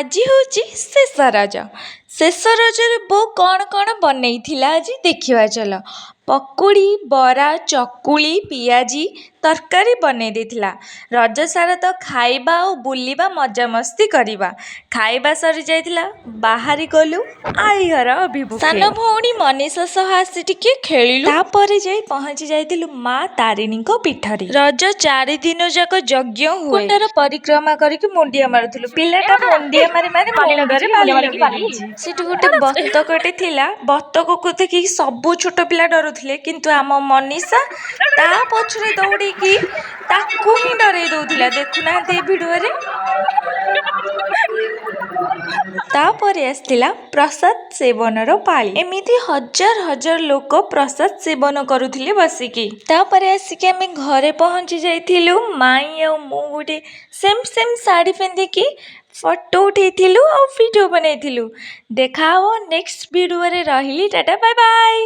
ଆଜି ହେଉଛି ଶେଷ ରଜ। ଶେଷ ରଜରେ ବୋଉ କ'ଣ ବନେଇଥିଲା ଆଜି ଦେଖିବା ଚାଲ। ପକୁଡ଼ି, ବରା, ଚକୁଳି, ପିଆଜି, ତରକାରୀ ବନେଇ ଦେଇଥିଲା। ରଜ ସାରା ତ ଖାଇବା ଆଉ ବୁଲିବା ମଜାମସ୍ତି କରିବା। ଖାଇବା ସରିଯାଇଥିଲା, ବାହାରି ଗଲୁ ଆଈ ଘର ଅଭିମୁଖେ। ସାନ ଭଉଣୀ ମନୀଷା ସହ ଆସି ଟିକେ ଖେଳିଲୁ। ତାପରେ ଯାଇ ପହଞ୍ଚି ଯାଇଥିଲୁ ମା ତାରିଣୀଙ୍କ ପୀଠରେ। ରଜ 4 ଦିନ ଯାକ ଯଜ୍ଞ ହୁଏ। କୁଣ୍ଡର ପରିକ୍ରମା କରିକି ମୁଣ୍ଡିଆ ମାରୁଥିଲୁ। ପିଲାଟା ମୁଣ୍ଡିଆ ମାରି ମୁଣ୍ଡରେ ବାଲି ଲଗେଇ ଦେଇଛି। ସେଠି ଗୋଟେ ବତକଟେ ଥିଲା। ବତକକୁ ଦେଖିକି ସବୁ ଛୋଟ ପିଲା ଡରୁଥିଲେ, କିନ୍ତୁ ଆମ ମନୀଷା ତା ପଛରେ ଦୌଡ଼ିକି ତାକୁ ହିଁ ଡରେଇ ଦଉଥିଲା। ଦେଖୁନାହାନ୍ତି ଏ ଭିଡିଓରେ। ତାପରେ ଆସିଥିଲା ପ୍ରସାଦ ସେବନର ପାଳି। ଏମିତି ହଜାର ଲୋକ ପ୍ରସାଦ ସେବନ କରୁଥିଲେ ବସିକି। ତାପରେ ଆସିକି ଆମେ ଘରେ ପହଞ୍ଚି ଯାଇଥିଲୁ। ମାଇଁ ଆଉ ମୁଁ ଗୋଟେ ସେମ୍ ଶାଢ଼ୀ ପିନ୍ଧିକି ଫଟୋ ଉଠେଇଥିଲୁ ଆଉ ଭିଡ଼ିଓ ବନେଇଥିଲୁ। ଦେଖା ହବ ନେକ୍ସଟ ଭିଡ଼ିଓରେ। ରହିଲି, ଟାଟା ବାଏ ବାଏ।